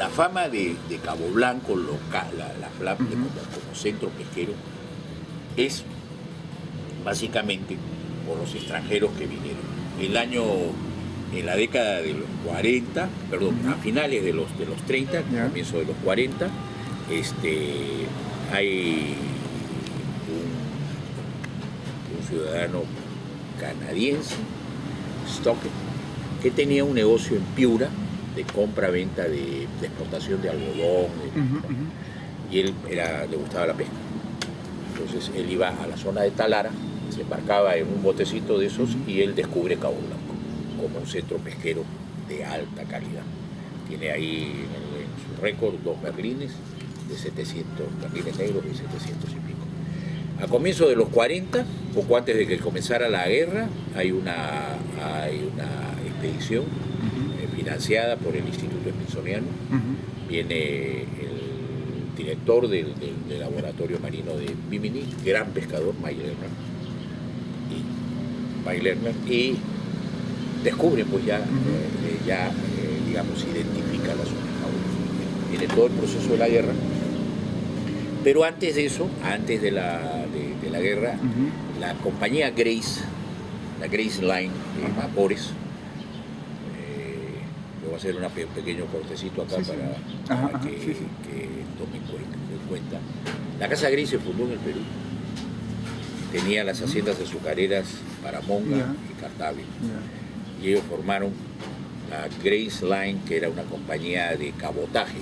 la fama de Cabo Blanco, la FLAP como centro pesquero, es básicamente por los extranjeros que vinieron. En la década de los 40, perdón, a finales de los 30, comienzo de los 40, hay un ciudadano canadiense, Stockton, que tenía un negocio en Piura de compra-venta, de exportación de algodón, y él le gustaba la pesca. Entonces él iba a la zona de Talara, se embarcaba en un botecito de esos y él descubre Cabo Blanco como un centro pesquero de alta calidad. Tiene ahí en su récord 2 merlines de 700, merlines negros de 700 y pico. A comienzos de los 40, poco antes de que comenzara la guerra, hay una expedición financiada por el Instituto Smithsoniano. Viene el director del laboratorio marino de Bimini, gran pescador, Mike Lerner, y descubren, pues digamos, identifica la zona de Cabo Blanco. Viene todo el proceso de la guerra, pero antes de eso, antes de la guerra, la compañía Grace, la Grace Line de vapores, le voy a hacer un pequeño cortecito acá para que tomen cuenta. La Casa Grace se fundó en el Perú. Tenía las haciendas azucareras Paramonga y Cartabe. Y ellos formaron la Grace Line, que era una compañía de cabotaje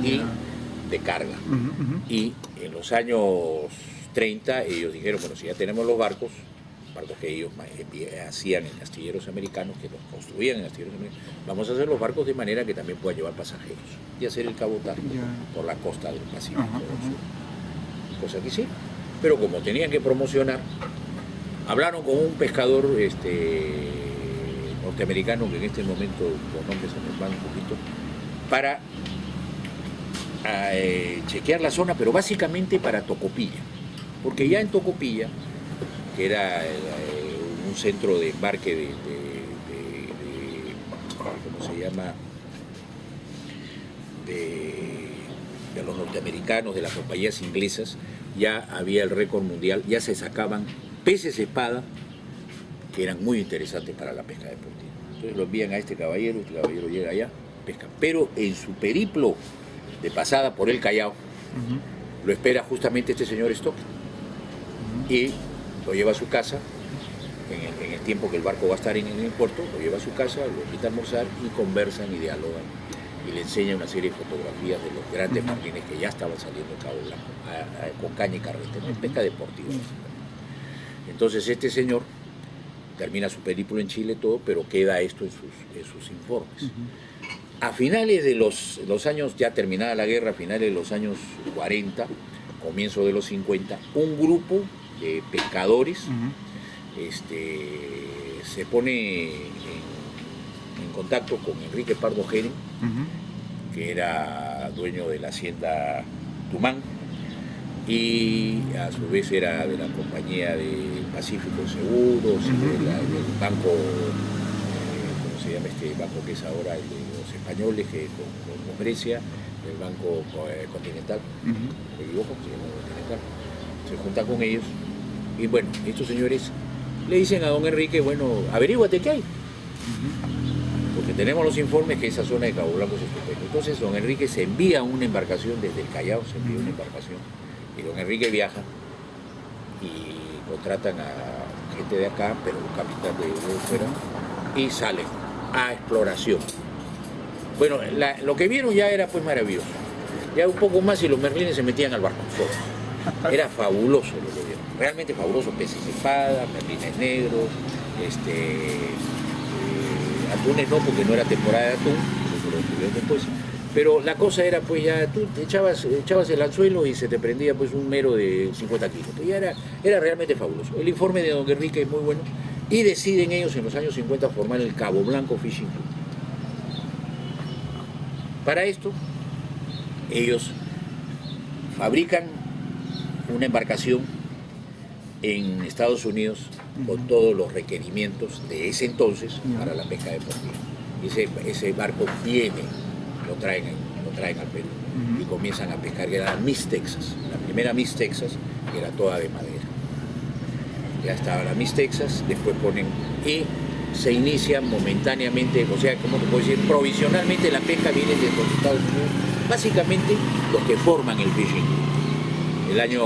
y de carga. Y en los años 30 ellos dijeron, bueno, si ya tenemos los barcos que ellos hacían en astilleros americanos, que los construían en astilleros americanos, vamos a hacer los barcos de manera que también puedan llevar pasajeros y hacer el cabotaje por la costa del Pacífico. Cosa que sí, pero como tenían que promocionar, hablaron con un pescador norteamericano, que en este momento los nombres se me van un poquito, para chequear la zona, pero básicamente para Tocopilla, porque ya en Tocopilla, que era un centro de embarque ¿cómo se llama?, de los norteamericanos, de las compañías inglesas, ya había el récord mundial, ya se sacaban peces espada que eran muy interesantes para la pesca deportiva. Entonces lo envían a este caballero llega allá, pesca. Pero en su periplo de pasada por el Callao, lo espera justamente este señor Stockton, y lo lleva a su casa, en el tiempo que el barco va a estar en el puerto, lo lleva a su casa, lo invita a almorzar y conversan y dialogan. Y le enseña una serie de fotografías de los grandes marlines que ya estaban saliendo en Cabo Blanco, con caña y carrete, pesca deportiva. Entonces este señor termina su periplo en Chile, todo, pero queda esto en sus informes. A finales de los años, ya terminada la guerra, a finales de los años 40, comienzo de los 50, un grupo de pescadores se pone en contacto con Enrique Pardo Geren, que era dueño de la hacienda Tumán, y a su vez era de la compañía de Pacífico Seguros, y del banco, ¿cómo se llama este banco que es ahora el de los españoles, que con Grecia, el Banco Continental, ¿me equivoco? Se llama Continental. Se junta con ellos, y bueno, estos señores le dicen a don Enrique, bueno, averíguate qué hay, porque tenemos los informes que esa zona de Cabo Blanco es estupenda. Entonces don Enrique se envía una embarcación desde el Callao, se envía una embarcación, y don Enrique viaja y contratan a gente de acá, pero un capitán de fuera, y salen a exploración. Bueno, lo que vieron ya era pues maravilloso. Ya un poco más y los merlines se metían al barco solos. Era fabuloso lo que vieron, realmente fabuloso, peces de espada, merlines negros, atunes no, porque no era temporada de atún, eso lo descubrieron después. Pero la cosa era, pues ya tú echabas el anzuelo y se te prendía pues un mero de 50 kilos. Pues ya era realmente fabuloso. El informe de don Enrique es muy bueno, y deciden ellos en los años 50 formar el Cabo Blanco Fishing Club. Para esto, ellos fabrican una embarcación en Estados Unidos con todos los requerimientos de ese entonces para la pesca deportiva. Ese barco viene, lo traen traen al Perú y comienzan a pescar, que era la Miss Texas, la primera Miss Texas, que era toda de madera. Ya estaba la Miss Texas, después ponen y se inicia momentáneamente, o sea, como te puedo decir, provisionalmente la pesca viene de los Estados Unidos, básicamente los que forman el Fishing Club. El año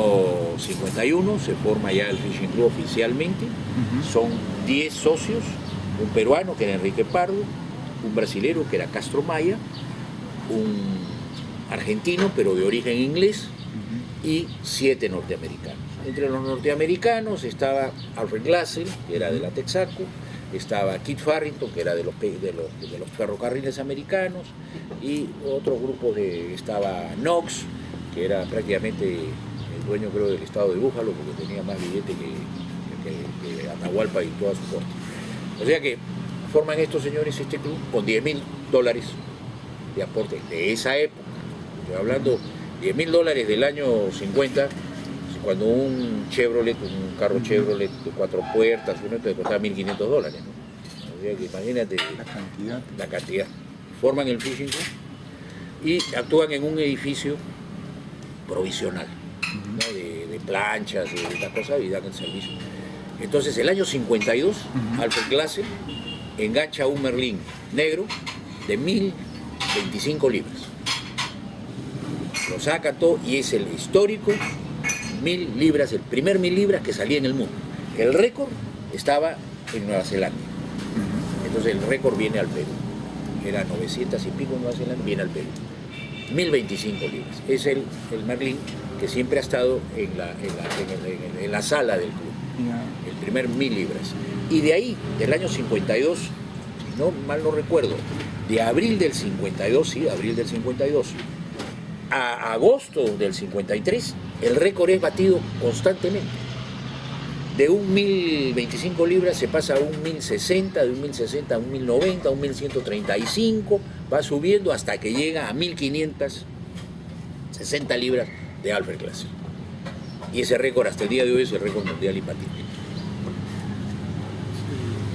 51 se forma ya el Fishing Club oficialmente, son 10 socios, un peruano que era Enrique Pardo, un brasilero que era Castro Maya, un argentino pero de origen inglés y 7 norteamericanos. Entre los norteamericanos estaba Alfred Glassell, que era de la Texaco, estaba Kit Farrington, que era de los ferrocarriles americanos, y otro grupo estaba Knox, que era prácticamente el dueño, creo, del estado de Búfalo, porque tenía más billete que Atahualpa y toda su corte. O sea que forman estos señores este club con $10.000 de aporte de esa época. Estoy hablando $10.000 del año 50, cuando un Chevrolet, un carro Chevrolet de 4 puertas, uno te costaba $1.500, ¿no? O sea que imagínate la cantidad. Forman el Fishing Club y actúan en un edificio provisional, ¿no? de planchas, de estas cosas, y dan el servicio. Entonces, el año 52, Alfred Glassell engancha un merlín negro de 1.025 libras. Lo saca todo y es el histórico 1.000 libras, el primer 1.000 libras que salía en el mundo. El récord estaba en Nueva Zelanda. Entonces el récord viene al Perú. Era 900 y pico en Nueva Zelanda, viene al Perú. 1.025 libras. Es el merlín que siempre ha estado en la sala del club. El primer 1.000 libras. Y de ahí, del año 52, no mal no recuerdo, de abril del 52, sí, abril del 52, a agosto del 53, el récord es batido constantemente. De un 1.025 libras se pasa a un 1.060, de un 1.060 a un 1.090, a un 1.135, va subiendo hasta que llega a 1.560 libras de Alfred Glassell. Y ese récord hasta el día de hoy es el récord mundial imbatible.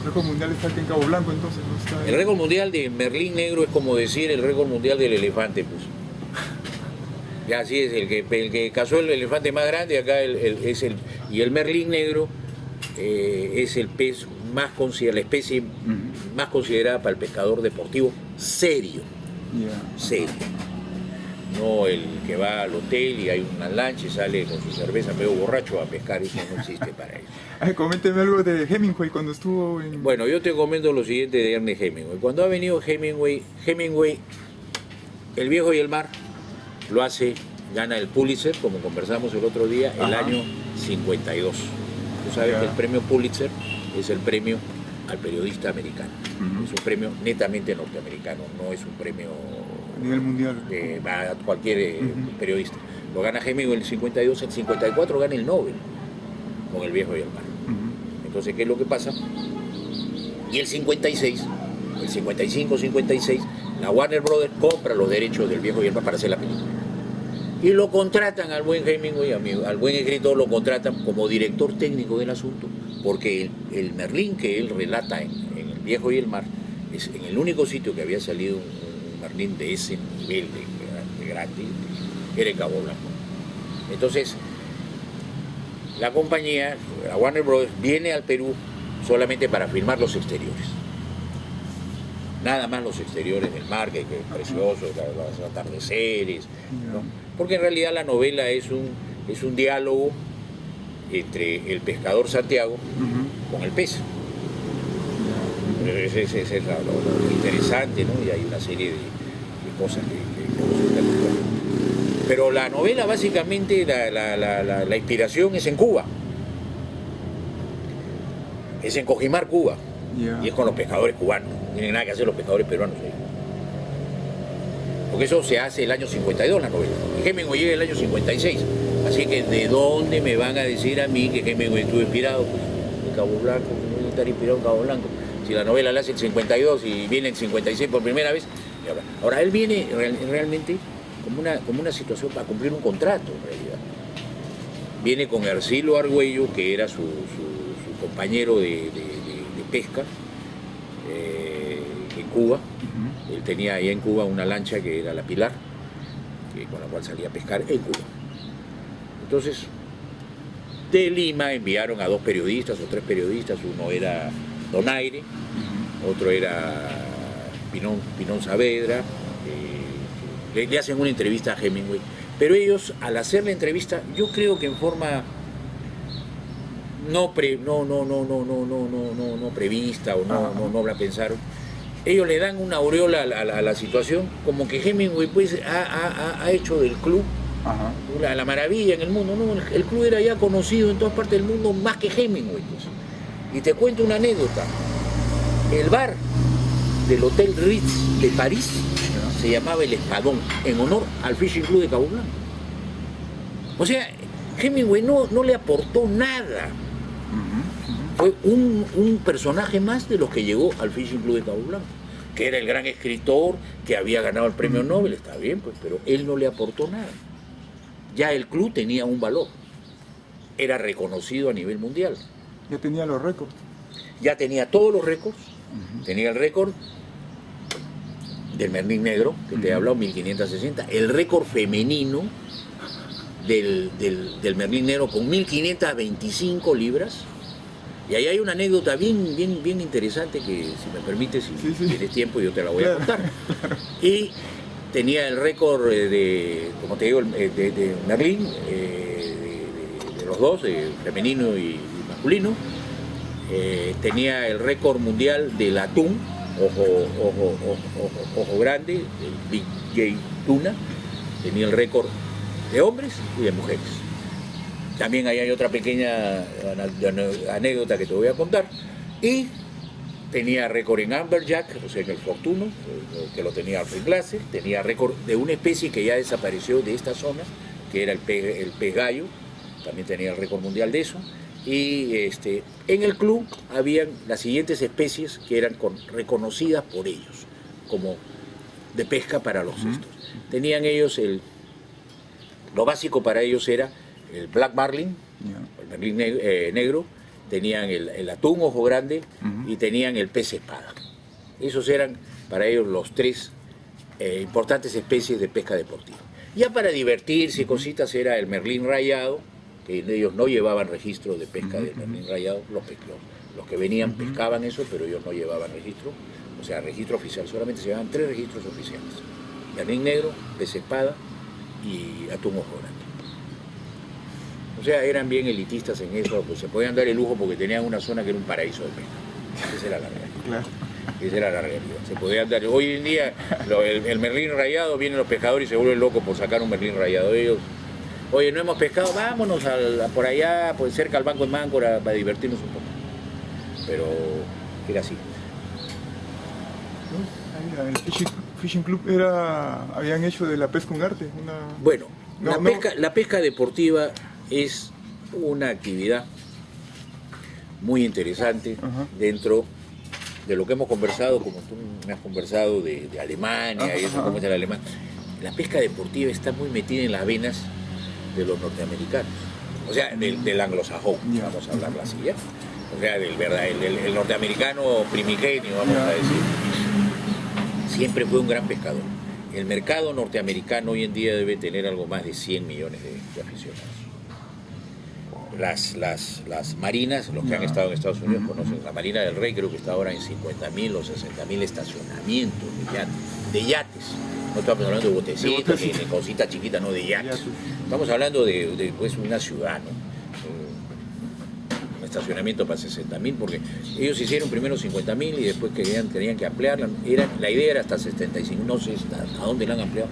El récord mundial está aquí en Cabo Blanco, entonces, ¿no? Está... El récord mundial de merlín negro es como decir el récord mundial del elefante, pues. Ya así es, el que cazó el elefante más grande acá y el merlín negro es el pez más considerado, la especie más considerada para el pescador deportivo serio. Serio. No el que va al hotel y hay una lancha y sale con su cerveza medio borracho a pescar, eso no existe para ellos. Coménteme algo de Hemingway cuando estuvo en... Bueno, yo te comento lo siguiente de Ernest Hemingway. Cuando ha venido Hemingway, El viejo y el mar, lo hace, gana el Pulitzer, como conversamos el otro día, el año 52. Tú sabes que el premio Pulitzer es el premio al periodista americano. Es un premio netamente norteamericano, no es un premio a nivel mundial a cualquier periodista. Lo gana Hemingway en el 52, el 54 gana el Nobel con El viejo y el mar. Entonces, ¿qué es lo que pasa? Y el 56, el 55-56, la Warner Brothers compra los derechos del viejo y el mar para hacer la película. Y lo contratan al buen Hemingway, al buen escritor, lo contratan como director técnico del asunto, porque el merlín que él relata en El viejo y el mar es en el único sitio que había salido un merlín de ese nivel de grande, era en Cabo Blanco. Entonces, la compañía, la Warner Brothers, viene al Perú solamente para filmar los exteriores. Nada más los exteriores del mar, que es precioso, los atardeceres, ¿no? Porque en realidad la novela es un diálogo entre el pescador Santiago con el pez. Ese es lo interesante, ¿no? Y hay una serie de cosas que resultan. Pero la novela, básicamente, la inspiración es en Cuba. Es en Cojimar, Cuba. Y es con los pescadores cubanos. No tienen nada que hacer los pescadores peruanos ahí. Porque eso se hace el año 52, la novela. Y Hemingway llega el año 56. Así que, ¿de dónde me van a decir a mí que Hemingway estuvo inspirado? Pues, en Cabo Blanco, no estar inspirado en Cabo Blanco. Si la novela la hace en 52 y viene en 56 por primera vez. Ahora él viene realmente como una situación para cumplir un contrato, en realidad. Viene con Ercilio Argüello, que era su compañero de pesca en Cuba. Él tenía ahí en Cuba una lancha que era la Pilar, con la cual salía a pescar en Cuba. Entonces, de Lima enviaron a 2 periodistas o 3 periodistas, uno era Donaire, otro era Pinón Saavedra, le hacen una entrevista a Hemingway, pero ellos al hacer la entrevista, yo creo que en forma no prevista o no la pensaron, ellos le dan una aureola a la situación, como que Hemingway pues ha hecho del club la maravilla en el mundo. No, el club era ya conocido en todas partes del mundo más que Hemingway, pues. Y te cuento una anécdota. El bar del Hotel Ritz de París se llamaba El Espadón, en honor al Fishing Club de Cabo Blanco. O sea, Hemingway no le aportó nada. Fue un personaje más de los que llegó al Fishing Club de Cabo Blanco, que era el gran escritor, que había ganado el premio Nobel, está bien, pues, pero él no le aportó nada. Ya el club tenía un valor, era reconocido a nivel mundial. Ya tenía los récords. Ya tenía todos los récords, tenía el récord del Merlín Negro, que te he hablado, 1560, el récord femenino del Merlín Negro con 1525 libras. Y ahí hay una anécdota bien interesante que, si me permites, si tienes tiempo, yo te la voy a contar. Y tenía el récord como te digo, de Merlín, de los dos, femenino y masculino. Tenía el récord mundial del atún, ojo grande, el Big J Tuna. Tenía el récord de hombres y de mujeres. También ahí hay otra pequeña anécdota que te voy a contar. Y tenía récord en Amberjack, o sea, en el Fortuno, que lo tenía Alfred Glaser. Tenía récord de una especie que ya desapareció de esta zona, que era el pez gallo. También tenía el récord mundial de eso. Y en el club habían las siguientes especies que eran reconocidas por ellos, como de pesca para los cestos. Tenían ellos lo básico para ellos era el Black Marlin, el Merlín negro, tenían el atún ojo grande y tenían el pez espada. Esos eran para ellos los 3 importantes especies de pesca deportiva. Ya para divertirse y cositas era el Merlín rayado, que ellos no llevaban registro de pesca del Merlín rayado, los que venían pescaban eso, pero ellos no llevaban registro, o sea, registro oficial, solamente se llevaban 3 registros oficiales: Merlín negro, pez espada y atún ojo grande. O sea, eran bien elitistas en eso, pues se podían dar el lujo porque tenían una zona que era un paraíso de pesca. Esa era la realidad. Claro. Esa era la realidad. Se podían dar. Hoy en día, el Merlín rayado, vienen los pescadores y se vuelven locos por sacar un Merlín rayado. Ellos, oye, no hemos pescado, vámonos por allá, pues cerca al Banco de Máncora, para divertirnos un poco. Pero era así. El Fishing Club habían hecho de la pesca un arte. Bueno, la pesca deportiva es una actividad muy interesante dentro de lo que hemos conversado, como tú me has conversado de Alemania y eso, cómo es el alemán. La pesca deportiva está muy metida en las venas de los norteamericanos, o sea, del anglosajón, vamos a hablarlo así, ¿ya? O sea, el norteamericano primigenio, vamos a decir, siempre fue un gran pescador. El mercado norteamericano hoy en día debe tener algo más de 100 millones de aficionados. Las marinas, los que han estado en Estados Unidos conocen, la Marina del Rey creo que está ahora en 50.000 o 60.000 estacionamientos de yates. No estamos hablando de botecitos ni de cositas chiquitas, no, de yates. Estamos hablando de pues, una ciudad, ¿no? Un estacionamiento para 60.000, porque ellos hicieron primero 50.000 y después tenían que ampliarla. La idea era hasta 75, no sé a dónde la han ampliado,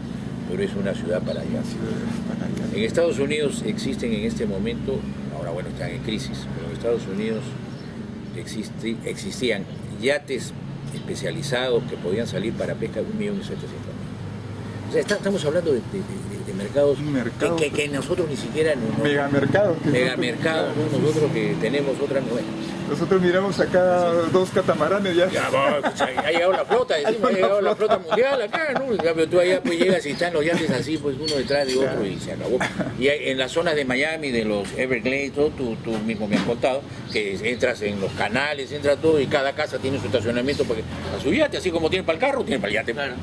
pero es una ciudad para allá. En Estados Unidos existen en este momento, ahora bueno, están en crisis, pero en Estados Unidos existían yates especializados que podían salir para pesca de 1.700.000. O sea, estamos hablando de mercados que nosotros ni siquiera... Megamercados. Megamercados, ¿no? Nosotros que tenemos otra... Nosotros miramos acá 2 catamaranes ya. Ha llegado la flota, decimos, ha llegado la flota mundial acá, ¿no? En cambio tú allá pues llegas y están los yates así, pues uno detrás de otro y se acabó. Y en las zonas de Miami, de los Everglades, todo, tú mismo me has contado, que entras en los canales, entra todo y cada casa tiene su estacionamiento a su yate, así como tiene para el carro, tiene para el yate. Claro.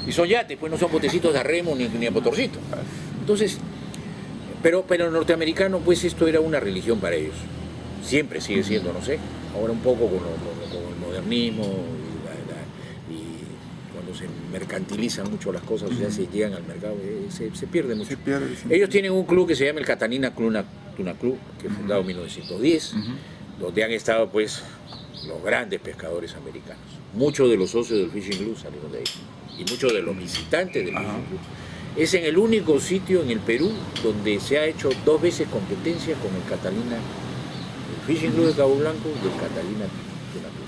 Y son yates, pues no son botecitos de a remo ni a motorcito. Entonces, pero el norteamericano, pues esto era una religión para ellos. Siempre sigue siendo, no sé. Ahora un poco con el modernismo y cuando se mercantilizan mucho las cosas, o sea, se llegan al mercado, se pierde mucho. Ellos tienen un club que se llama el Catalina Tuna Club, que fue fundado en 1910, donde han estado pues los grandes pescadores americanos. Muchos de los socios del Fishing Club salieron de ahí, y muchos de los visitantes del Fishing Club. Es en el único sitio en el Perú donde se ha hecho 2 veces competencia con el Catalina, el Fishing Club de Cabo Blanco y el Catalina Tuna Club.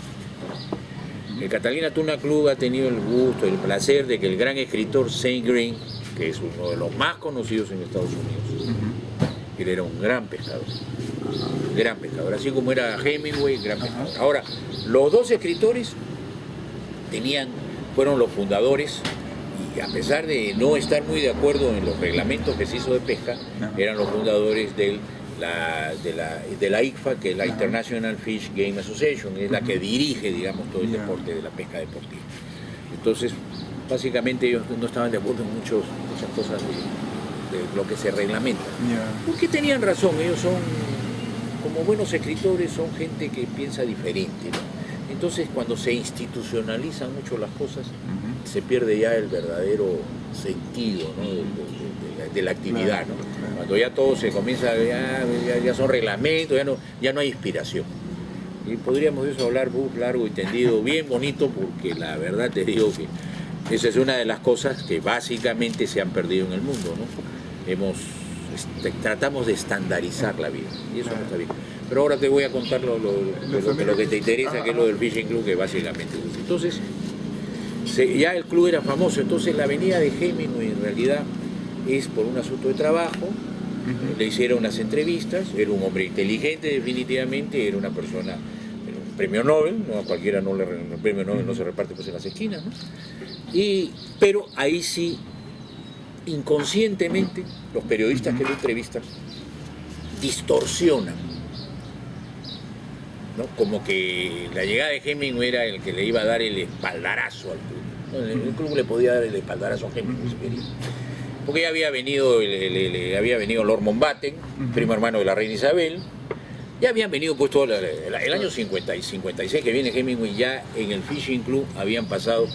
El Catalina Tuna Club ha tenido el gusto, el placer de que el gran escritor Saint Green, que es uno de los más conocidos en Estados Unidos, él era un gran pescador, así como era Hemingway, gran pescador. Ahora, los 2 escritores fueron los fundadores, y a pesar de no estar muy de acuerdo en los reglamentos que se hizo de pesca, eran los fundadores de la ICFA, que es la International Fish Game Association, es la que dirige, digamos, todo el deporte de la pesca deportiva. Entonces, básicamente ellos no estaban de acuerdo en muchas cosas de lo que se reglamenta. Porque tenían razón, ellos son, como buenos escritores, son gente que piensa diferente, ¿no? Entonces, cuando se institucionalizan mucho las cosas, se pierde ya el verdadero sentido, ¿no? de la actividad, ¿no? Cuando ya todo se comienza, ya son reglamentos, ya no hay inspiración. Y podríamos de eso hablar largo y tendido, bien bonito, porque la verdad te digo que esa es una de las cosas que básicamente se han perdido en el mundo, ¿no? Tratamos de estandarizar la vida, y eso no está bien. Pero ahora te voy a contar lo que te interesa, que es lo del Fishing Club, que básicamente es eso. Entonces, ya el club era famoso, entonces la venida de Hemingway en realidad es por un asunto de trabajo. Le hicieron unas entrevistas, era un hombre inteligente definitivamente, era una persona, era un premio Nobel, ¿no? A cualquiera el premio Nobel no se reparte pues en las esquinas, ¿no? Pero ahí sí, inconscientemente, los periodistas que lo entrevistan distorsionan, ¿no? Como que la llegada de Hemingway era el que le iba a dar el espaldarazo al club. El club le podía dar el espaldarazo a Hemingway si quería. Porque ya había venido Lord Mountbatten, primo hermano de la reina Isabel. Ya habían venido pues todo el año 50 y 56 que viene Hemingway, ya en el Fishing Club habían pasado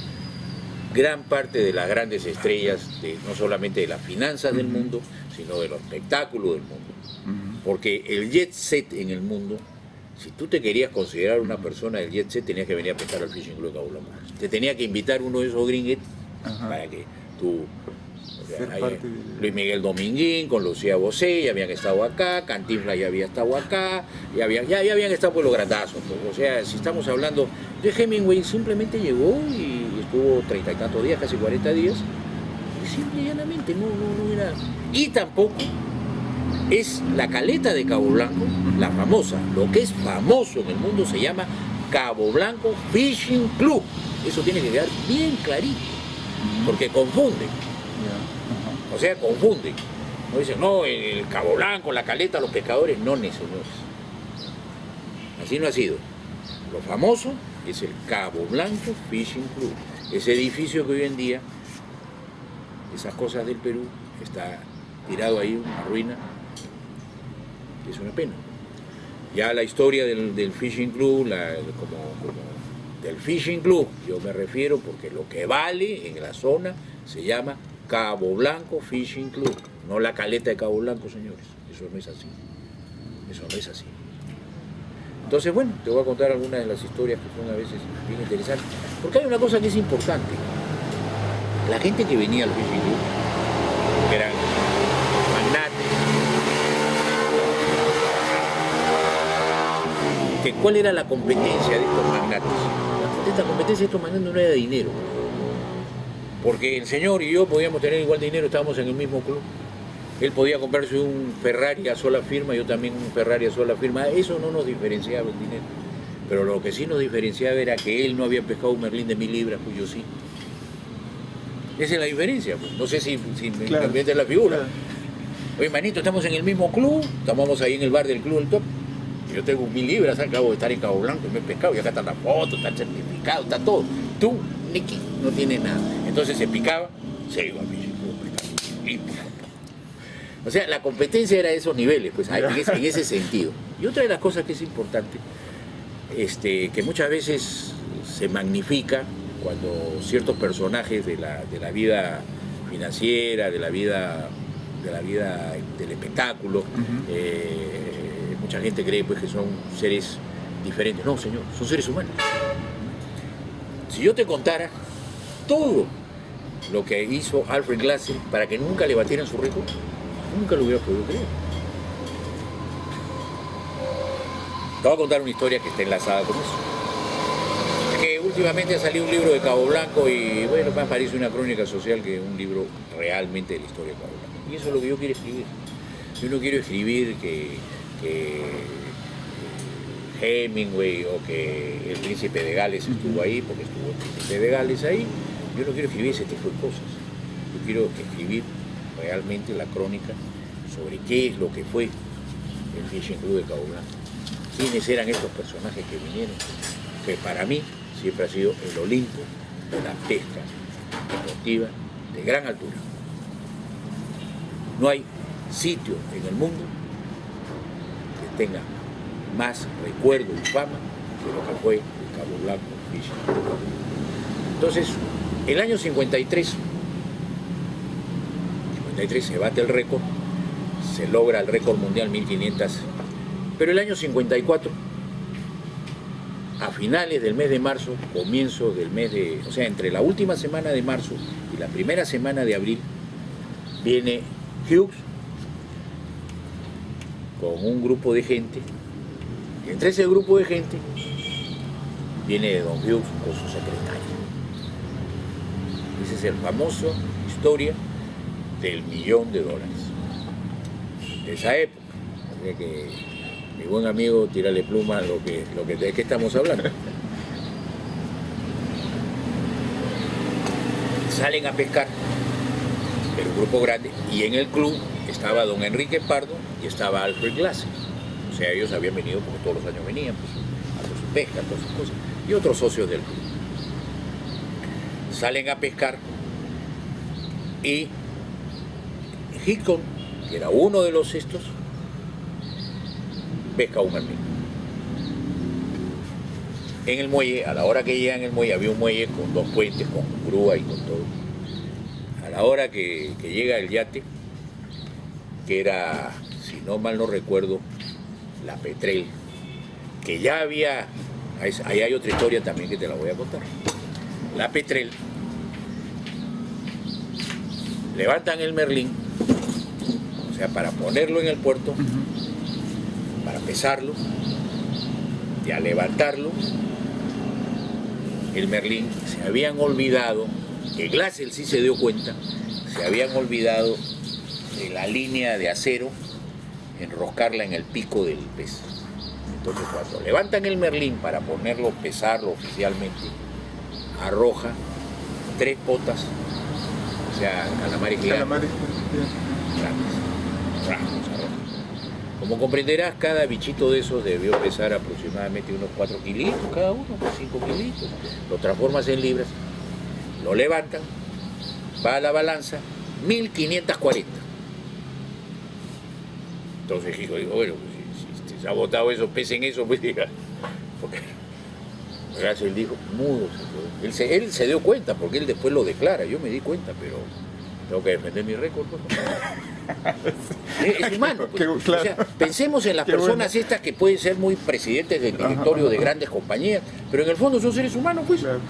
gran parte de las grandes estrellas, no solamente de las finanzas del mundo, sino de los espectáculos del mundo. Porque el jet set en el mundo, si tú te querías considerar una persona del jet set, tenías que venir a pescar al Fishing Club de Cabo Blanco. Te tenía que invitar uno de esos gringuetes para que tú... Luis Miguel Dominguín con Lucía Bosé ya habían estado acá, Cantinflas ya había estado acá, ya habían estado por los grandazos. Pues. O sea, si estamos hablando de Hemingway, simplemente llegó y estuvo 30 y tantos días, casi 40 días, y simple y llanamente no era. Y tampoco es la caleta de Cabo Blanco, la famosa, lo que es famoso en el mundo se llama Cabo Blanco Fishing Club. Eso tiene que quedar bien clarito, porque confunden. O sea, confunden. No dicen, no, el Cabo Blanco, la caleta, los pescadores. No, señores. Así no ha sido. Lo famoso es el Cabo Blanco Fishing Club. Ese edificio que hoy en día, esas cosas del Perú, está tirado ahí, una ruina. Es una pena. Ya la historia del Fishing Club, del Fishing Club, yo me refiero porque lo que vale en la zona se llama Cabo Blanco Fishing Club, no la caleta de Cabo Blanco, señores. Eso no es así. Eso no es así. Entonces, bueno, te voy a contar algunas de las historias que son a veces bien interesantes. Porque hay una cosa que es importante. La gente que venía al Fishing Club, que eran magnates, ¿cuál era la competencia de estos magnates? Esta competencia de estos magnates no era de dinero. Porque el señor y yo podíamos tener igual dinero, estábamos en el mismo club. Él podía comprarse un Ferrari a sola firma, yo también un Ferrari a sola firma. Eso no nos diferenciaba el dinero. Pero lo que sí nos diferenciaba era que él no había pescado un merlín de 1000 libras, pues yo sí. Esa es la diferencia. Pues. No sé si me entiendes la figura. Claro. Oye, manito, estamos en el mismo club, estamos ahí en el bar del club del top. Yo tengo 1000 libras, acabo de estar en Cabo Blanco y me he pescado, y acá está la foto, está el certificado, está todo. Tú, Nicky, no tienes nada. Entonces se picaba, se iba al Fishing Club a pescar. Y, o sea, la competencia era de esos niveles, pues, en ese sentido. Y otra de las cosas que es importante, que muchas veces se magnifica cuando ciertos personajes de la vida financiera, de la vida del espectáculo, mucha gente cree pues que son seres diferentes. No, señor, son seres humanos. Si yo te contara todo lo que hizo Alfred Glaser para que nunca le batieran su récord, nunca lo hubiera podido creer. Te voy a contar una historia que está enlazada con eso. Que últimamente ha salido un libro de Cabo Blanco y bueno, más parece una crónica social que un libro realmente de la historia de Cabo Blanco. Y eso es lo que yo quiero escribir. Yo no quiero escribir que Hemingway o que el príncipe de Gales estuvo ahí, porque estuvo el príncipe de Gales ahí. Yo no quiero escribir ese tipo de cosas. Yo quiero escribir realmente la crónica sobre qué es lo que fue el Fishing Club de Cabo Blanco. Quiénes eran estos personajes que vinieron, que para mí siempre ha sido el Olimpo de la pesca deportiva de gran altura. No hay sitio en el mundo que tenga más recuerdo y fama que lo que fue el Cabo Blanco Fishing Club. Entonces, el año 53 se bate el récord, se logra el récord mundial 1500, pero el año 54, a finales del mes de marzo, comienzo del mes de, o sea, entre la última semana de marzo y la primera semana de abril, viene Hughes con un grupo de gente, y entre ese grupo de gente viene don Hughes con su secretaria. Esa es el famoso historia del $1.000.000 de esa época. Así que mi buen amigo, tírale pluma de qué estamos hablando. Salen a pescar, era un grupo grande, y en el club estaba don Enrique Pardo y estaba Alfred Glaser. O sea, ellos habían venido, porque todos los años venían, pues, a hacer su pesca, todas esas cosas, y otros socios del club. Salen a pescar y Hitchcock, que era uno de los estos, pesca un merlín. En el muelle, a la hora que llegan el muelle, había un muelle con 2 puentes, con grúa y con todo. A la hora que llega el yate, que era, si no mal no recuerdo, la Petrel, que ya había, ahí hay otra historia también que te la voy a contar. La Petrel, levantan el merlín, o sea, para ponerlo en el puerto, para pesarlo, y al levantarlo, el merlín, se habían olvidado, que Glaser sí se dio cuenta, se habían olvidado de la línea de acero, enroscarla en el pico del pez. Entonces, cuando levantan el merlín para ponerlo, pesarlo oficialmente, arroja 3 potas, o sea, calamares gigantes, grandes, arroja. Como comprenderás, cada bichito de esos debió pesar aproximadamente unos 4 kilitos cada uno, 5 kilitos. Lo transformas en libras, lo levantan, va a la balanza, 1540. Entonces dijo, bueno, pues, si se ha botado eso, pesen eso, pues diga. Porque gracias, él dijo, mudo se quedó. Él se dio cuenta, porque él después lo declara, yo me di cuenta, pero tengo que defender mi récord, pues. Es humano, pues. Claro. O sea, pensemos en las personas estas que pueden ser muy presidentes del directorio de grandes compañías, pero en el fondo son seres humanos, pues. Claro.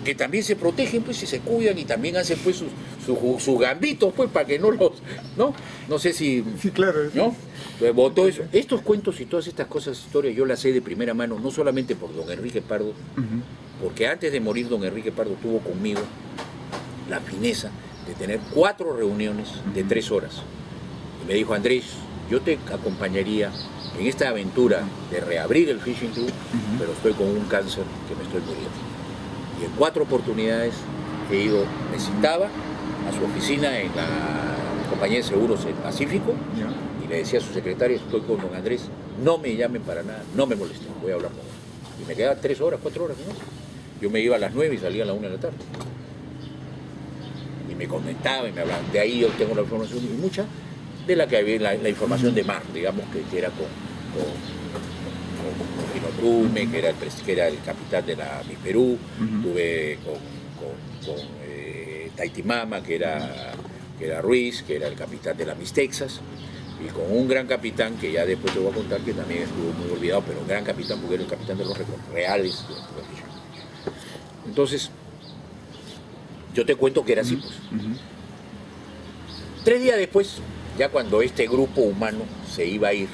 Que también se protegen, pues, y se cuidan y también hacen, pues, sus gambitos, pues, para que no los, ¿no? No sé si, sí, claro, ¿no? Votó eso. Estos cuentos y todas estas cosas, historias, yo las sé de primera mano, no solamente por don Enrique Pardo, porque antes de morir don Enrique Pardo tuvo conmigo la fineza de tener 4 reuniones de 3 horas. Y me dijo, Andrés, yo te acompañaría en esta aventura de reabrir el Fishing Club, pero estoy con un cáncer que me estoy muriendo. Y en 4 oportunidades he ido, me citaba a su oficina en la compañía de seguros en Pacífico, y le decía a su secretario, estoy con don Andrés, no me llamen para nada, no me molesten, voy a hablar con él. Y me quedaba 3 horas, 4 horas, ¿no? Yo me iba a las 9 y salía a la 1 de la tarde. y me comentaban y me hablaban. De ahí yo tengo la información y mucha de la que había la información de mar, digamos, que era con Pino Trume, que era el capitán de la Miss Perú, tuve con Taiti Mama, que era Ruiz, que era el capitán de la Miss Texas, y con un gran capitán que ya después te voy a contar que también estuvo muy olvidado, pero un gran capitán porque era el capitán de los récords reales. Entonces, yo te cuento que era así, pues. 3 días después, ya cuando este grupo humano se iba a ir,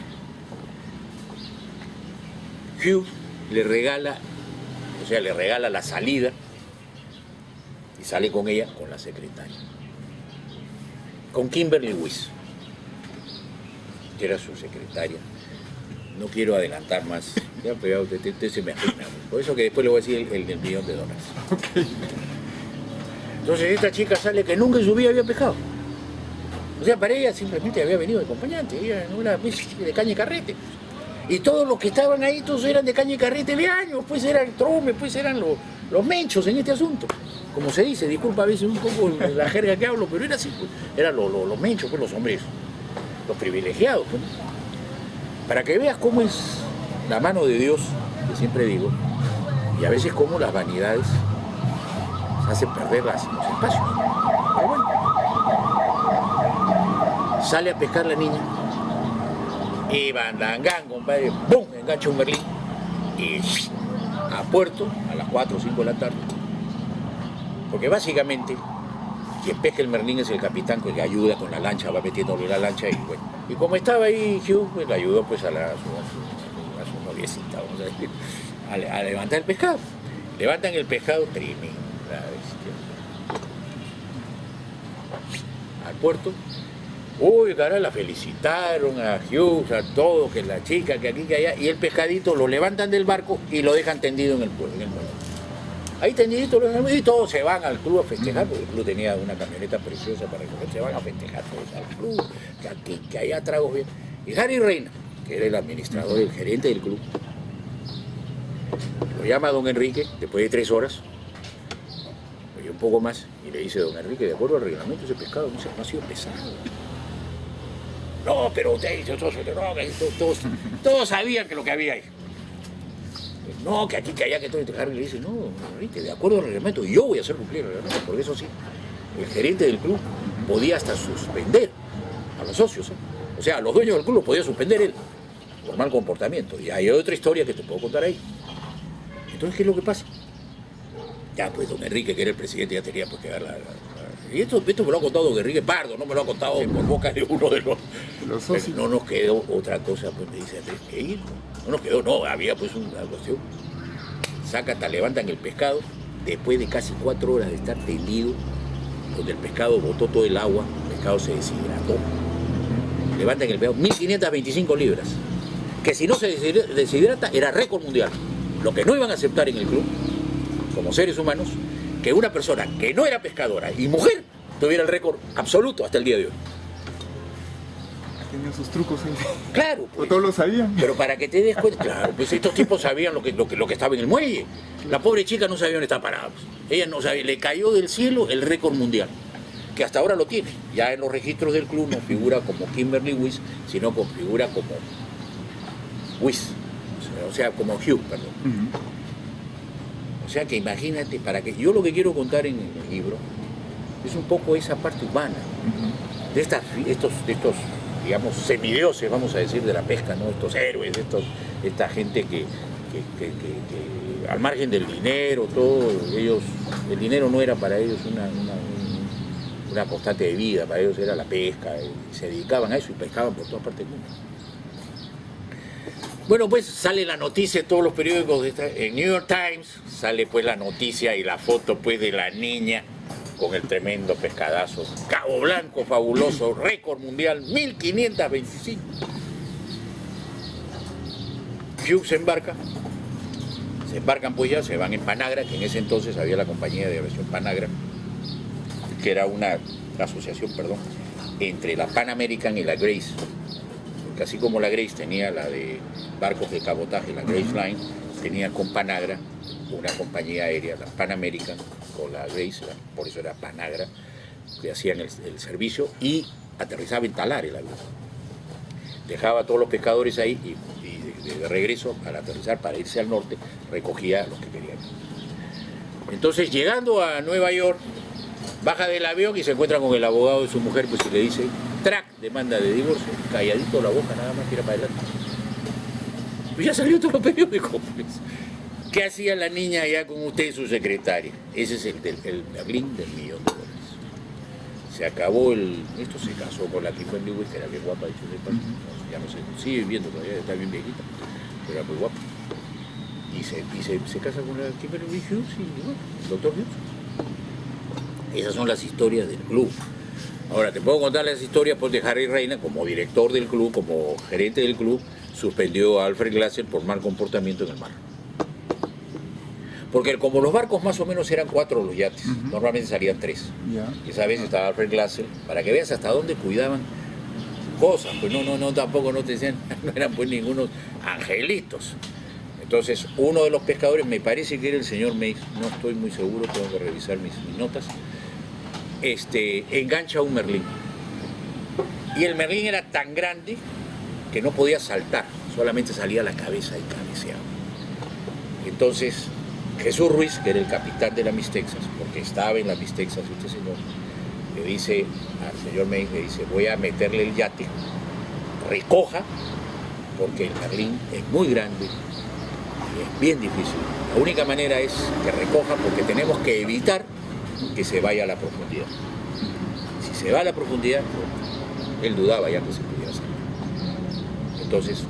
Hugh le regala la salida y sale con ella, con la secretaria, con Kimberly Weiss, que era su secretaria. No quiero adelantar más, ya, pero usted se me afina. Por eso que después le voy a decir el del $1.000.000. Okay. Entonces esta chica sale que nunca en su vida había pescado. O sea, para ella simplemente había venido de acompañante, ella no era de caña y carrete. Y todos los que estaban ahí, todos eran de caña y carrete de años, pues eran tromes, pues eran los menchos en este asunto. Como se dice, disculpa a veces un poco la jerga que hablo, pero era así, pues. Eran los menchos, pues los hombres, los privilegiados, pues. Para que veas cómo es la mano de Dios, que siempre digo, y a veces cómo las vanidades hacen perder los espacios. Pero bueno, sale a pescar la niña y bandangán, compadre, ¡bum!, engancha un merlín y a puerto a las 4 o 5 de la tarde. Porque básicamente quien pesca el merlín es el capitán que le ayuda con la lancha, va metiéndole la lancha y bueno. Y como estaba ahí Hugh, pues le ayudó pues a su noviecita, vamos a decir, a levantar el pescado. Levantan el pescado, tremenda bestia. Al puerto. Uy, cara, la felicitaron a Hughes, a todos, que la chica, que aquí, que allá, y el pescadito lo levantan del barco y lo dejan tendido en el pueblo. Ahí tendidito, y todos se van al club a festejar, porque el club tenía una camioneta preciosa para recoger, se van a festejar todos al club, que allá tragos bien. Y Harry Reina, que era el administrador, el gerente del club, lo llama a don Enrique, después de 3 horas, oye, un poco más, y le dice: don Enrique, de acuerdo al reglamento, ese pescado no ha sido pesado. No, pero usted dice, todos sabían que lo que había ahí. No, que aquí, que allá, que todo. Harry le dice: no, Enrique, de acuerdo al reglamento, yo voy a hacer cumplir el reglamento, porque eso sí, el gerente del club podía hasta suspender a los socios, ¿eh? O sea, a los dueños del club los podía suspender él, por mal comportamiento. Y hay otra historia que te puedo contar ahí. Entonces, ¿qué es lo que pasa? Ya, pues, don Enrique, que era el presidente, ya tenía pues que dar y esto me lo ha contado don Enrique Pardo, no me lo ha contado por boca de uno de los socios. No nos quedó otra cosa, pues me dice: ¿tenés que ir? No nos quedó, no, había pues una cuestión. Levantan el pescado, después de casi 4 horas de estar tendido, donde el pescado botó todo el agua, el pescado se deshidrató. Levantan el pescado, 1525 libras, que si no se deshidrata era récord mundial. Lo que no iban a aceptar en el club, como seres humanos, que una persona que no era pescadora y mujer tuviera el récord absoluto hasta el día de hoy. Tenían sus trucos ahí. Claro, pues, todos lo sabían. Pero para que te des cuenta, claro, pues estos tipos sabían lo que estaba en el muelle. La pobre chica no sabía dónde estaba parada. Pues. Ella no sabía, le cayó del cielo el récord mundial, que hasta ahora lo tiene. Ya en los registros del club no figura como Kimberly Weiss, sino que figura como Weiss, o sea, como Hugh, perdón. O sea que imagínate, yo lo que quiero contar en el libro es un poco esa parte humana de estos, digamos, semidioses, vamos a decir, de la pesca, ¿no? Estos héroes, esta gente que al margen del dinero, todo, ellos, el dinero no era para ellos una constante de vida, para ellos era la pesca, y se dedicaban a eso y pescaban por todas partes del mundo. Bueno, pues sale la noticia en todos los periódicos, en New York Times, sale pues la noticia y la foto pues de la niña con el tremendo pescadazo. Cabo Blanco, fabuloso, récord mundial, 1525. Hugh se embarcan pues ya, se van en Panagra, que en ese entonces había la compañía de aviación Panagra, que era una asociación, entre la Pan American y la Grace. Porque así como la Grace tenía la de barcos de cabotaje, la Grace Line, tenía con Panagra una compañía aérea, la Pan American, con la Grace, por eso era Panagra, que hacían el servicio y aterrizaba en Talar el avión. Dejaba a todos los pescadores ahí y de regreso al aterrizar para irse al norte recogía a los que querían. Entonces, llegando a Nueva York, baja del avión y se encuentra con el abogado de su mujer, pues y le dice, track, demanda de divorcio, calladito la boca, nada más, tira para adelante. Pues ya salió todo los periódicos, pues. ¿Qué hacía la niña allá con usted, su secretaria? Ese es el Berlín del $1.000.000. Se acabó esto se casó con la Kimberly Lewis, que era bien guapa, dicho de paso. Ya no sé, sigue viviendo todavía, está bien viejita, pero era muy guapa. Y se casa con la Kimberly Hughes y bueno, el doctor Hughes. Esas son las historias del club. Ahora, te puedo contar las historias pues, de Harry Reina, como director del club, como gerente del club, suspendió a Alfred Glasser por mal comportamiento en el mar. Porque como los barcos más o menos eran 4 los yates, normalmente salían 3. Y esa vez estaba Alfred Glasser, para que veas hasta dónde cuidaban cosas, pues tampoco no te decían, no eran pues ningunos angelitos. Entonces, uno de los pescadores, me parece que era el señor Meis, no estoy muy seguro, tengo que revisar mis notas, engancha a un merlín. Y el merlín era tan grande que no podía saltar, solamente salía la cabeza y cabeceaba. Entonces, Jesús Ruiz, que era el capitán de la Miss Texas, porque estaba en la Miss Texas este señor, le dice al señor Meis, le dice, voy a meterle el yate, recoja, porque el merlín es muy grande y es bien difícil. La única manera es que recoja porque tenemos que evitar que se vaya a la profundidad. Si se va a la profundidad, él dudaba ya que se pudiera salir. Entonces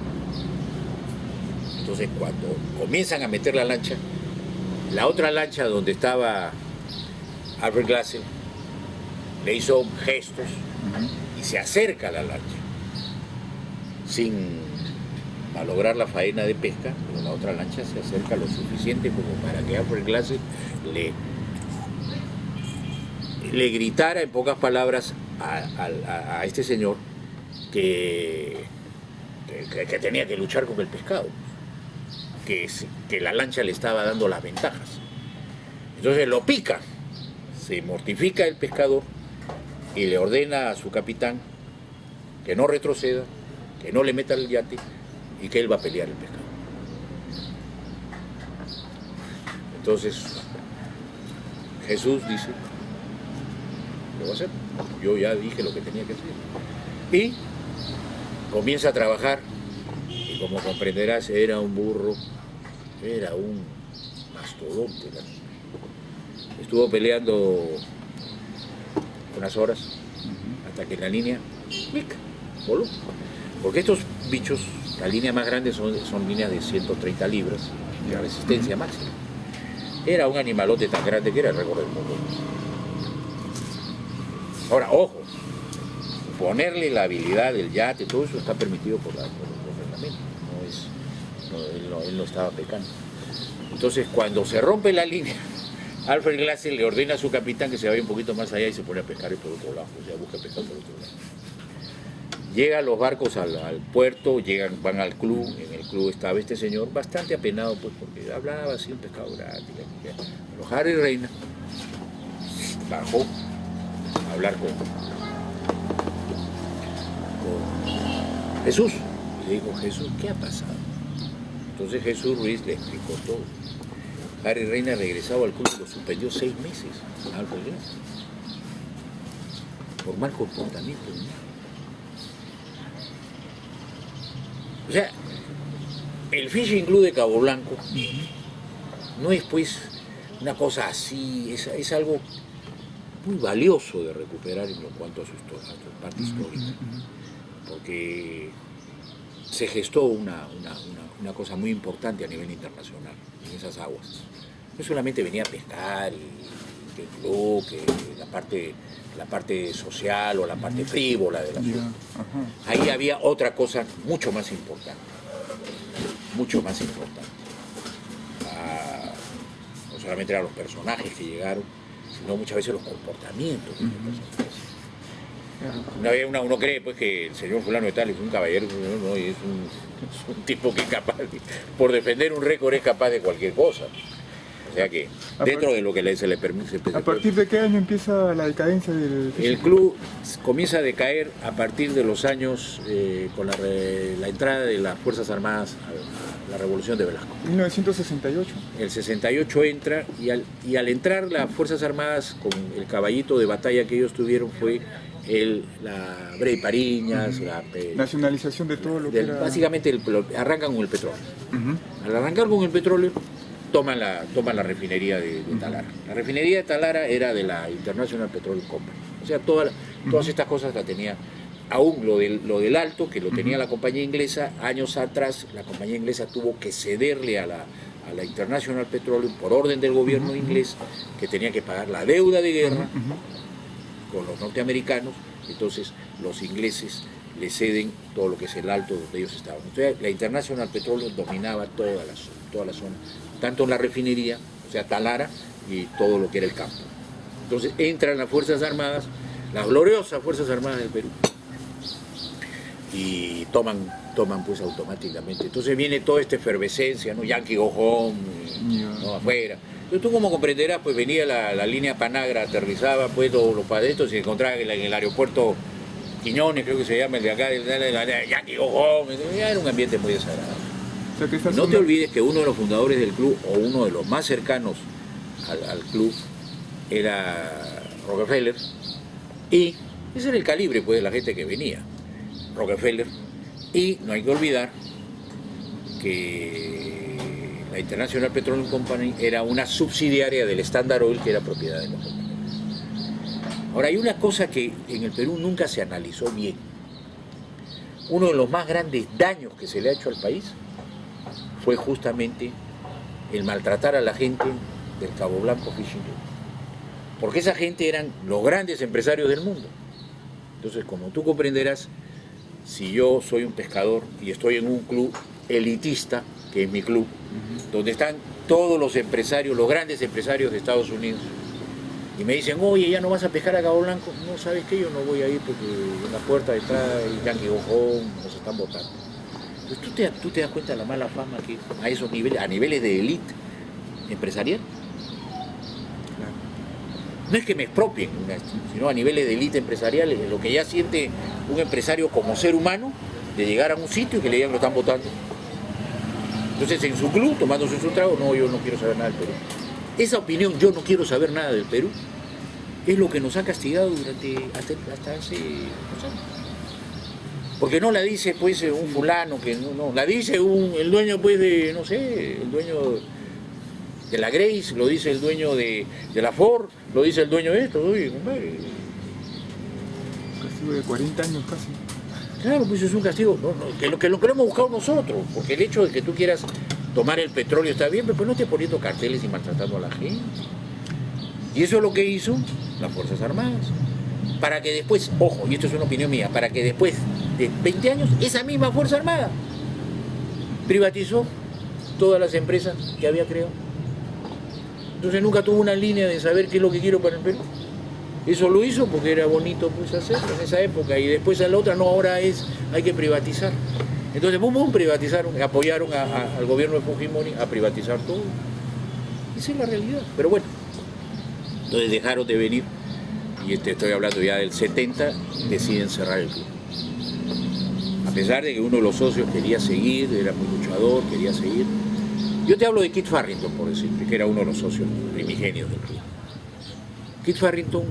cuando comienzan a meter la lancha, la otra lancha donde estaba Alfred Glasser le hizo gestos y se acerca a la lancha sin malograr la faena de pesca, pero la otra lancha se acerca lo suficiente como para que Alfred Glasser le gritara en pocas palabras a este señor que tenía que luchar con el pescado, que la lancha le estaba dando las ventajas. Entonces lo pica, se mortifica el pescador y le ordena a su capitán que no retroceda, que no le meta el yate y que él va a pelear el pescado. Entonces Jesús dice, lo va a hacer, yo ya dije lo que tenía que hacer. Y comienza a trabajar y como comprenderás era un burro, era un mastodonte. Estuvo peleando unas horas hasta que la línea voló. Porque estos bichos, la línea más grande son líneas de 130 libras de resistencia máxima. Era un animalote tan grande que era el récord del mundo. Ahora, ojo, ponerle la habilidad del yate, todo eso está permitido por los reglamentos. Él no estaba pecando. Entonces, cuando se rompe la línea, Alfred Glasser le ordena a su capitán que se vaya un poquito más allá y se pone a pescar por otro lado, o sea, busca pescar por otro lado. Llegan los barcos al puerto, van al club, en el club estaba este señor bastante apenado, pues, porque hablaba así un pescado gratis. Pero Harry Reina bajó a hablar con Jesús. Y le dijo, Jesús, ¿qué ha pasado? Entonces Jesús Ruiz le explicó todo. Harry Reina regresaba al club y lo suspendió 6 meses a Alfred Glasser por mal comportamiento. O sea, el Fishing Club de Cabo Blanco no es pues una cosa así, es algo muy valioso de recuperar en cuanto a su parte histórica, porque se gestó una cosa muy importante a nivel internacional en esas aguas. No solamente venía a pescar y que el club, que la parte social o la parte frívola de la ciudad. Ahí había otra cosa mucho más importante. No solamente eran los personajes que llegaron, sino muchas veces los comportamientos de los personajes. Una vez uno cree pues que el señor fulano de tal es un caballero, no, y es un tipo que es capaz, por defender un récord es capaz de cualquier cosa. O sea que dentro de lo que se le permite. ¿A partir de qué año empieza la decadencia del Fishing El club comienza a decaer a partir de los años con la entrada de las Fuerzas Armadas a la Revolución de Velasco. 1968. El 68 entra y al entrar las Fuerzas Armadas con el caballito de batalla que ellos tuvieron fue la Brey Pariñas, nacionalización de todo lo que era... Básicamente arrancan con el petróleo. Al arrancar con el petróleo toman la refinería de Talara. La refinería de Talara era de la International Petroleum Company. O sea, todas estas cosas las tenía. Aún lo del Alto, que lo tenía la compañía inglesa, años atrás la compañía inglesa tuvo que cederle a la International Petroleum por orden del gobierno inglés, que tenía que pagar la deuda de guerra con los norteamericanos. Entonces los ingleses le ceden todo lo que es el Alto donde ellos estaban. Entonces la International Petroleum dominaba toda la zona, tanto en la refinería, o sea, Talara, y todo lo que era el campo. Entonces entran las Fuerzas Armadas, las gloriosas Fuerzas Armadas del Perú, y toman pues automáticamente. Entonces viene toda esta efervescencia, ¿no? Yankee go home, ¿no? Afuera. Entonces tú, como comprenderás, pues venía la línea Panagra, aterrizaba pues todos los padres, y se encontraba en el aeropuerto Quiñones, creo que se llama, el de acá, Yankee go home. Era un ambiente muy desagradable. O sea, no te olvides que uno de los fundadores del club, o uno de los más cercanos al club, era Rockefeller, y ese era el calibre pues de la gente que venía. Rockefeller, y no hay que olvidar que la International Petroleum Company era una subsidiaria del Standard Oil, que era propiedad de los Rockefellers. Ahora, hay una cosa que en el Perú nunca se analizó bien. Uno de los más grandes daños que se le ha hecho al país fue justamente el maltratar a la gente del Cabo Blanco Fishing Club, porque esa gente eran los grandes empresarios del mundo. Entonces, como tú comprenderás, si yo soy un pescador y estoy en un club elitista, que es mi club, donde están todos los empresarios, los grandes empresarios de Estados Unidos, y me dicen, oye, ya no vas a pescar a Cabo Blanco, no, ¿sabes qué? Yo no voy a ir porque en la puerta de entrada hay Yankee go home, nos están botando. Entonces tú te das cuenta de la mala fama que a esos niveles, a niveles de élite empresarial. No es que me expropien, sino a niveles de élite empresarial, lo que ya siente un empresario como ser humano, de llegar a un sitio y que le digan que lo están votando. Entonces en su club, tomándose su trago, no, yo no quiero saber nada del Perú. Esa opinión, yo no quiero saber nada del Perú, es lo que nos ha castigado hasta hace unos años. Porque no la dice pues un fulano, que no, la dice el dueño pues de, no sé, el dueño de la Grace, lo dice el dueño de la Ford, lo dice el dueño de esto, oye, compadre. Un castigo de 40 años casi. Claro, pues es un castigo, que lo hemos buscado nosotros, porque el hecho de que tú quieras tomar el petróleo está bien, pero pues no estés poniendo carteles y maltratando a la gente. Y eso es lo que hizo las Fuerzas Armadas. Para que después, ojo, y esto es una opinión mía, para que después de 20 años, esa misma Fuerza Armada privatizó todas las empresas que había creado. Entonces nunca tuvo una línea de saber qué es lo que quiero para el Perú. Eso lo hizo porque era bonito pues hacerlo en esa época, y después a la otra, no, ahora hay que privatizar. Entonces, privatizaron, apoyaron al gobierno de Fujimori a privatizar todo. Esa es la realidad. Pero bueno, entonces dejaron de venir, y estoy hablando ya del 70, deciden cerrar el club. A pesar de que uno de los socios quería seguir, era muy luchador, quería seguir. Yo te hablo de Kit Farrington, por decirte, que era uno de los socios primigenios del club. Kit Farrington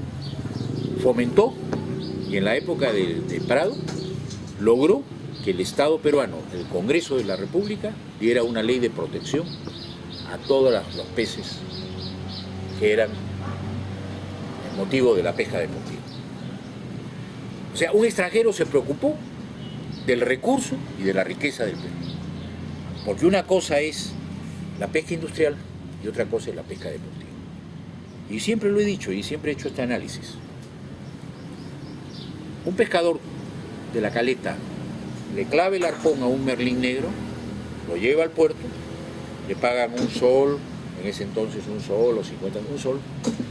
fomentó, y en la época de Prado, logró que el Estado peruano, el Congreso de la República, diera una ley de protección a todos los peces que eran el motivo de la pesca deportiva. O sea, un extranjero se preocupó del recurso y de la riqueza del Perú. Porque una cosa es la pesca industrial y otra cosa es la pesca deportiva. Y siempre lo he dicho y siempre he hecho este análisis. Un pescador de la Caleta le clava el arpón a un merlín negro, lo lleva al puerto, le pagan un sol, en ese entonces un sol o 50, un sol,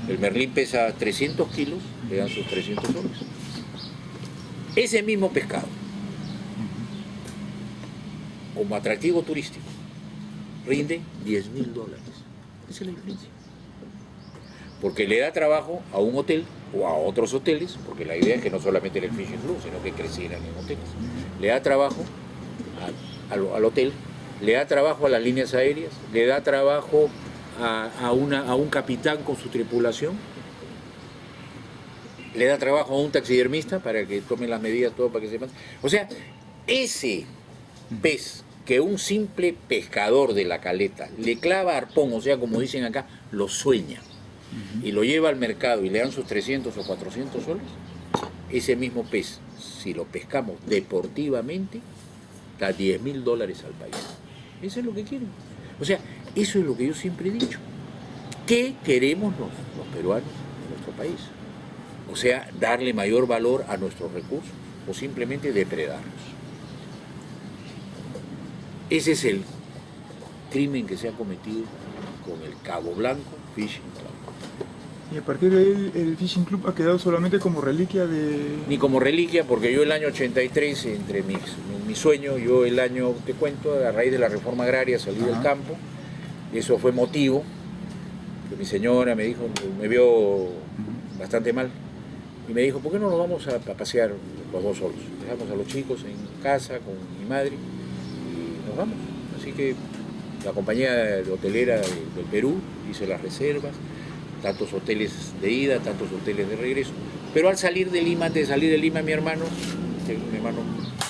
el merlín pesa 300 kilos, le dan sus 300 soles. Ese mismo pescado, como atractivo turístico, rinde $10.000. Esa es la diferencia. Porque le da trabajo a un hotel o a otros hoteles, porque la idea es que no solamente era el Fishing Club, sino que crecieran en hoteles. Le da trabajo al hotel, le da trabajo a las líneas aéreas, le da trabajo a un capitán con su tripulación, le da trabajo a un taxidermista para que tome las medidas, todo para que sepan. O sea, ese pez que un simple pescador de la caleta le clava arpón, o sea, como dicen acá, lo sueña, y lo lleva al mercado y le dan sus 300 o 400 soles, ese mismo pez, si lo pescamos deportivamente, da $10.000 al país. Eso es lo que quieren. O sea, eso es lo que yo siempre he dicho. ¿Qué queremos los peruanos en nuestro país? O sea, darle mayor valor a nuestros recursos o simplemente depredarlos. Ese es el crimen que se ha cometido con el Cabo Blanco Fishing Club. Y a partir de ahí el Fishing Club ha quedado solamente como reliquia de... Ni como reliquia, porque yo el año 83, entre mi sueño, yo el año, te cuento, a raíz de la reforma agraria salí del campo, y eso fue motivo, que mi señora me dijo, me vio bastante mal, y me dijo, ¿por qué no nos vamos a pasear los dos solos? Dejamos a los chicos en casa con mi madre y nos vamos. Así que la compañía hotelera del Perú hizo las reservas, tantos hoteles de ida, tantos hoteles de regreso. Pero al salir de Lima, antes de salir de Lima, mi hermano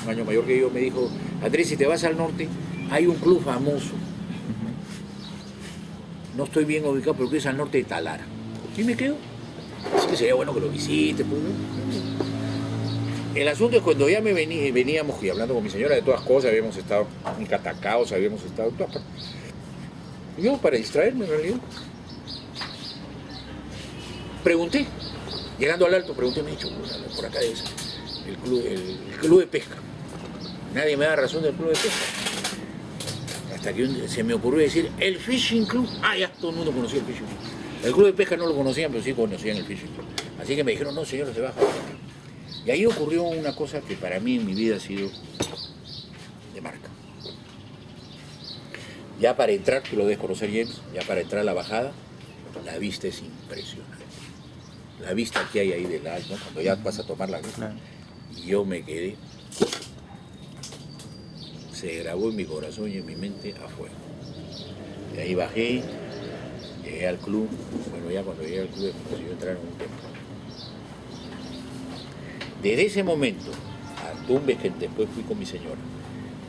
un año mayor que yo, me dijo, Andrés, si te vas al norte, hay un club famoso. No estoy bien ubicado, pero que es al norte de Talara. ¿Y me quedo? Así que sería bueno que lo visite. Pues, ¿no? El asunto es cuando ya veníamos y hablando con mi señora de todas cosas, habíamos estado en Catacaos, habíamos estado en todas partes. Yo, para distraerme en realidad, pregunté, llegando al Alto, pregunté, me he dicho, por acá debe ser el club de pesca. Nadie me da razón del club de pesca. Hasta que se me ocurrió decir, el Fishing Club. Ah, ya, todo el mundo conocía el Fishing Club. El club de pesca no lo conocían, pero sí conocían el Fishing Club. Así que me dijeron, no señor, se baja. Y ahí ocurrió una cosa que para mí en mi vida ha sido de marca. Ya para entrar, tú lo debes conocer, James, ya para entrar a la bajada, la vista es impresionante. La vista que hay ahí del alto, ¿no? Cuando ya vas a tomar la vista. Claro. Y yo me quedé, se grabó en mi corazón y en mi mente a fuego. De ahí bajé, llegué al club. Bueno, ya cuando llegué al club me consiguió entrar en un templo. Desde ese momento, a Tumbes, que después fui con mi señora,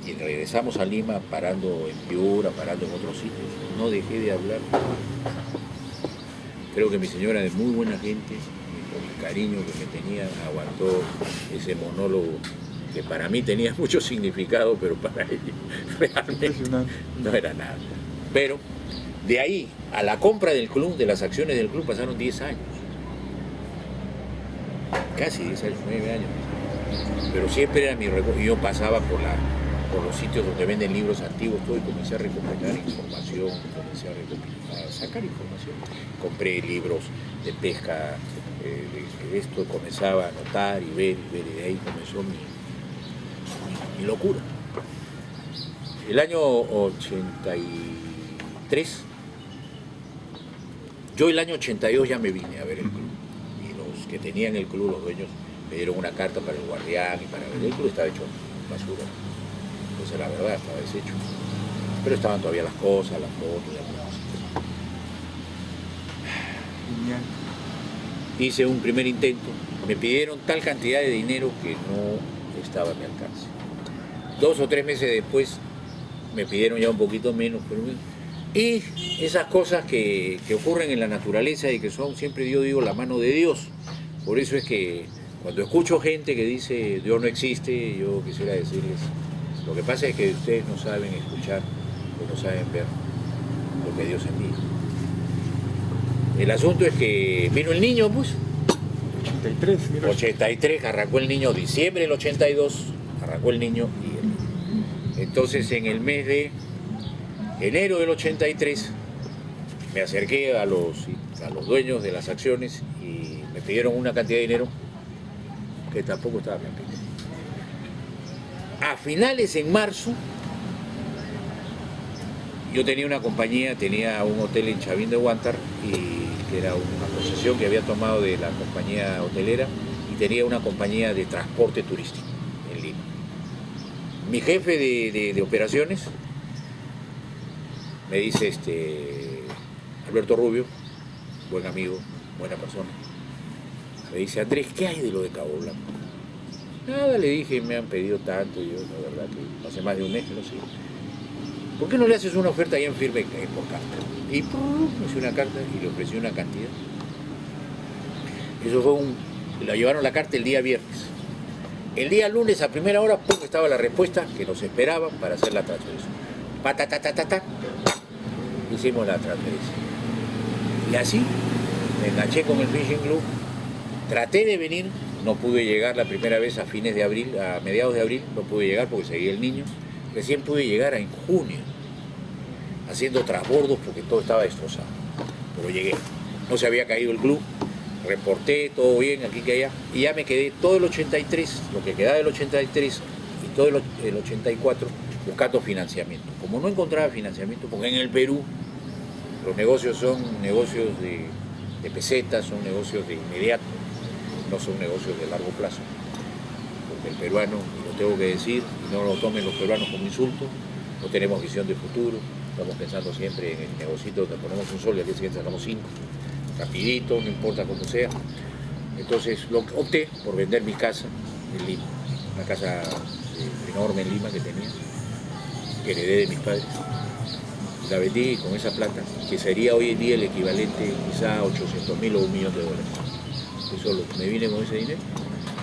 y regresamos a Lima parando en Piura, parando en otros sitios, no dejé de hablar. Creo que mi señora, de muy buena gente, con el cariño que me tenía, aguantó ese monólogo que para mí tenía mucho significado, pero para ella realmente no era nada. Pero de ahí a la compra del club, de las acciones del club, pasaron 10 años. Casi 10 años, 9 años. Pero siempre era mi recuerdo. Yo pasaba por los sitios donde venden libros antiguos, todo, y comencé a recopilar información, comencé a sacar información. Compré libros de pesca, de esto, comenzaba a anotar y ver, y de ahí comenzó mi locura. El año 83, yo el año 82 ya me vine a ver el club. Y los que tenían el club, los dueños, me dieron una carta para el guardián y para ver. El club estaba hecho basura. Entonces la verdad estaba deshecho. Pero estaban todavía las cosas, las fotos, las cosas. Genial. Hice un primer intento. Me pidieron tal cantidad de dinero que no estaba a mi alcance. 2 o 3 meses después me pidieron ya un poquito menos. Y esas cosas que ocurren en la naturaleza y que son, siempre yo digo, la mano de Dios. Por eso es que cuando escucho gente que dice Dios no existe, yo quisiera decirles, lo que pasa es que ustedes no saben escuchar o no saben ver lo que Dios envía. El asunto es que vino el niño, pues. 83, arrancó el niño, diciembre del 82, arrancó el niño. Entonces en el mes de enero del 83 me acerqué a los dueños de las acciones y me pidieron una cantidad de dinero que tampoco estaba bien pedido. A finales en marzo yo tenía una compañía, tenía un hotel en Chavín de Huántar, y que era una concesión que había tomado de la compañía hotelera, y tenía una compañía de transporte turístico en Lima. Mi jefe de operaciones me dice, Alberto Rubio, buen amigo, buena persona, me dice: Andrés, ¿qué hay de lo de Cabo Blanco? Nada, le dije, me han pedido tanto, y yo la verdad que hace más de un mes que no sé. ¿Por qué no le haces una oferta ahí en firme por carta? Y me hice una carta y le ofrecí una cantidad. Eso fue la llevaron la carta el día viernes. El día lunes a primera hora, ¡pum!, estaba la respuesta que nos esperaban para hacer la transferencia. Hicimos la transferencia. Y así me enganché con el Fishing Club. Traté de venir, no pude llegar la primera vez a fines de abril, a mediados de abril, no pude llegar porque seguía el niño. Recién pude llegar en junio, haciendo trasbordos porque todo estaba destrozado. Pero llegué. No se había caído el club, reporté, todo bien, aquí que allá, y ya me quedé todo el 83, lo que quedaba del 83 y todo el 84, buscando financiamiento. Como no encontraba financiamiento, porque en el Perú los negocios son negocios de pesetas, son negocios de inmediato, no son negocios de largo plazo. Porque el peruano, y lo tengo que decir, y no lo tomen los peruanos como insulto, no tenemos visión de futuro, estamos pensando siempre en el negocito donde ponemos un sol y al día siguiente sacamos 5, rapidito, no importa cómo sea. Entonces opté por vender mi casa en Lima, una casa enorme en Lima que tenía, que heredé de mis padres. La vendí con esa plata, que sería hoy en día el equivalente quizá a 800.000 o $1 millón. Eso me vine con ese dinero,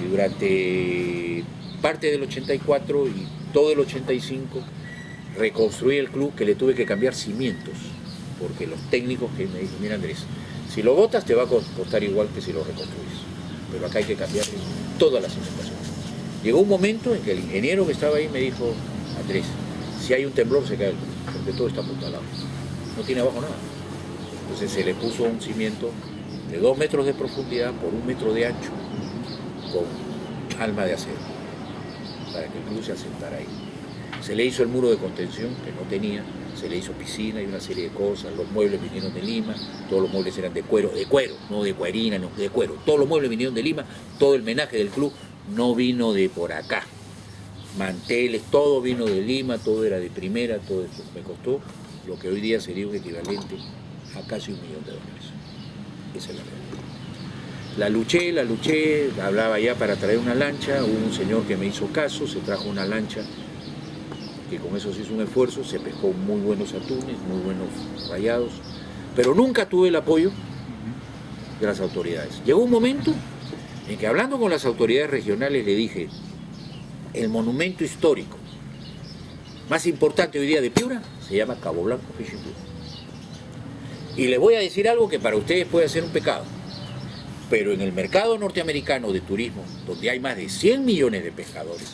y durante parte del 84 y todo el 85 reconstruí el club, que le tuve que cambiar cimientos, porque los técnicos que me dijeron: mira, Andrés, si lo botas te va a costar igual que si lo reconstruyes, pero acá hay que cambiar todas las cimentaciones. Llegó un momento en que el ingeniero que estaba ahí me dijo: Andrés, si hay un temblor se cae el club, porque todo está apuntalado, no tiene abajo nada. Entonces se le puso un cimiento de 2 metros de profundidad por 1 metro de ancho, con alma de acero, para que el club se asentara ahí. Se le hizo el muro de contención, que no tenía, se le hizo piscina y una serie de cosas. Los muebles vinieron de Lima, todos los muebles eran de cuero, no de cuerina, no, de cuero. Todos los muebles vinieron de Lima, todo el menaje del club no vino de por acá. Manteles, todo vino de Lima, todo era de primera, todo eso me costó lo que hoy día sería un equivalente a casi $1 millón. Esa es la realidad. La luché, hablaba ya para traer una lancha, hubo un señor que me hizo caso, se trajo una lancha, que con eso se hizo un esfuerzo, se pescó muy buenos atunes, muy buenos rayados, pero nunca tuve el apoyo de las autoridades. Llegó un momento en que, hablando con las autoridades regionales, le dije: el monumento histórico más importante hoy día de Piura se llama Cabo Blanco Fishing Club. Y les voy a decir algo que para ustedes puede ser un pecado, pero en el mercado norteamericano de turismo, donde hay más de 100 millones de pescadores,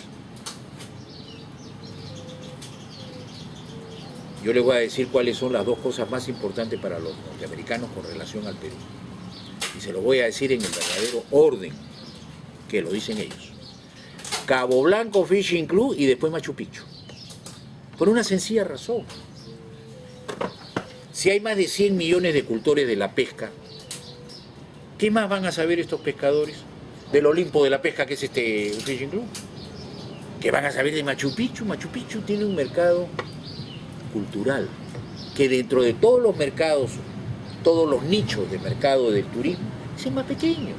yo les voy a decir cuáles son las 2 cosas más importantes para los norteamericanos con relación al Perú. Y se lo voy a decir en el verdadero orden que lo dicen ellos: Cabo Blanco Fishing Club y después Machu Picchu. Por una sencilla razón. Si hay más de 100 millones de cultores de la pesca, ¿qué más van a saber estos pescadores del Olimpo de la pesca, que es este Fishing Club? ¿Qué van a saber de Machu Picchu? Machu Picchu tiene un mercado cultural, que dentro de todos los mercados, todos los nichos de mercado del turismo, es el más pequeño.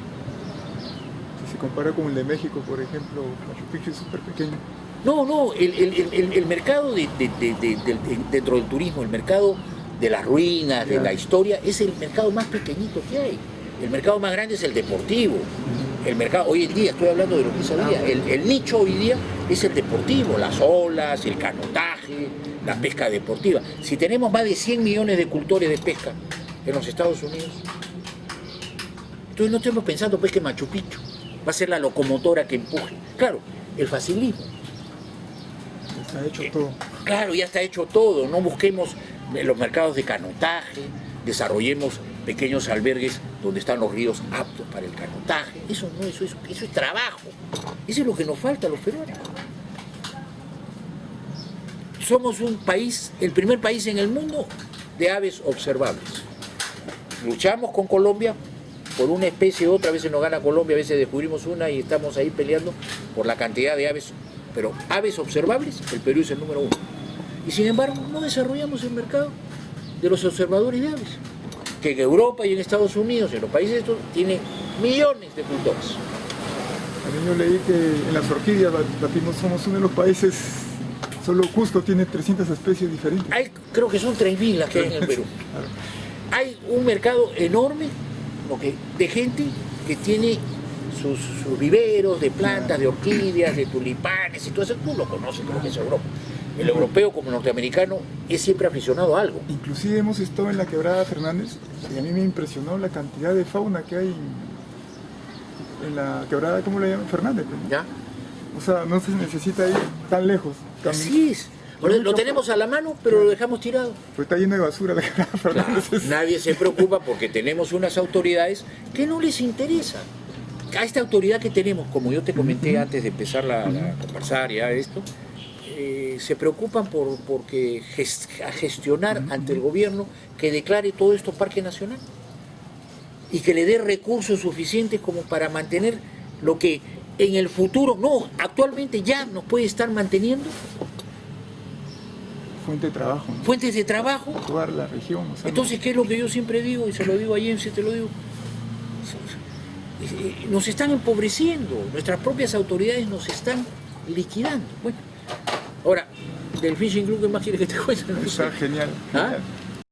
Si se compara con el de México, por ejemplo, Machu Picchu es súper pequeño. No, el mercado dentro del turismo, el mercado de las ruinas, de la historia, es el mercado más pequeñito que hay. El mercado más grande es el deportivo. El mercado, hoy en día, estoy hablando de lo que es hoy día, el nicho hoy día es el deportivo, las olas, el canotaje, la pesca deportiva. Si tenemos más de 100 millones de cultores de pesca en los Estados Unidos, entonces no estemos pensando pues que Machu Picchu va a ser la locomotora que empuje. Claro, el facilismo. Está hecho todo. Claro, ya está hecho todo. No busquemos los mercados de canotaje, desarrollemos pequeños albergues donde están los ríos aptos para el canotaje. Eso no, eso es trabajo. Eso es lo que nos falta a los peruanos. somos un país, el primer país en el mundo de aves observables. Luchamos con Colombia por una especie u otra, a veces nos gana Colombia, a veces descubrimos una y estamos ahí peleando por la cantidad de aves, pero aves observables, el Perú es el número 1. Y sin embargo, no desarrollamos el mercado de los observadores de aves, que en Europa y en Estados Unidos, en los países estos, tiene millones de cultores. También yo leí que en las orquídeas somos uno de los países, solo Cusco tiene 300 especies diferentes. Creo que son 3.000 las que hay en el Perú. Claro. Hay un mercado enorme de gente que tiene sus viveros de plantas, de orquídeas, de tulipanes y todo eso. Tú lo conoces, como que es Europa. El europeo como el norteamericano es siempre aficionado a algo. Inclusive hemos estado en la Quebrada Fernández y a mí me impresionó la cantidad de fauna que hay en la Quebrada, ¿cómo le llaman? Fernández. ¿No? ¿Ya? O sea, no se necesita ir tan lejos. Así es. Lo tenemos a la mano, pero lo dejamos tirado. Pues está lleno de basura la Quebrada Fernández. Claro, nadie se preocupa porque tenemos unas autoridades que no les interesa. A esta autoridad que tenemos, como yo te comenté antes de empezar a conversar ya esto, se preocupan porque a gestionar ante el gobierno que declare todo esto parque nacional y que le dé recursos suficientes como para mantener lo que en el futuro, no, actualmente ya nos puede estar manteniendo. Fuente de trabajo. ¿No? Fuentes de trabajo. Toda la región. O sea, entonces, ¿qué es lo que yo siempre digo? Y se lo digo a James y te lo digo. Nos están empobreciendo, nuestras propias autoridades nos están liquidando. Bueno, ahora, del Fishing Club, ¿qué más quieres que te cuente? No está sé. genial. ¿Ah?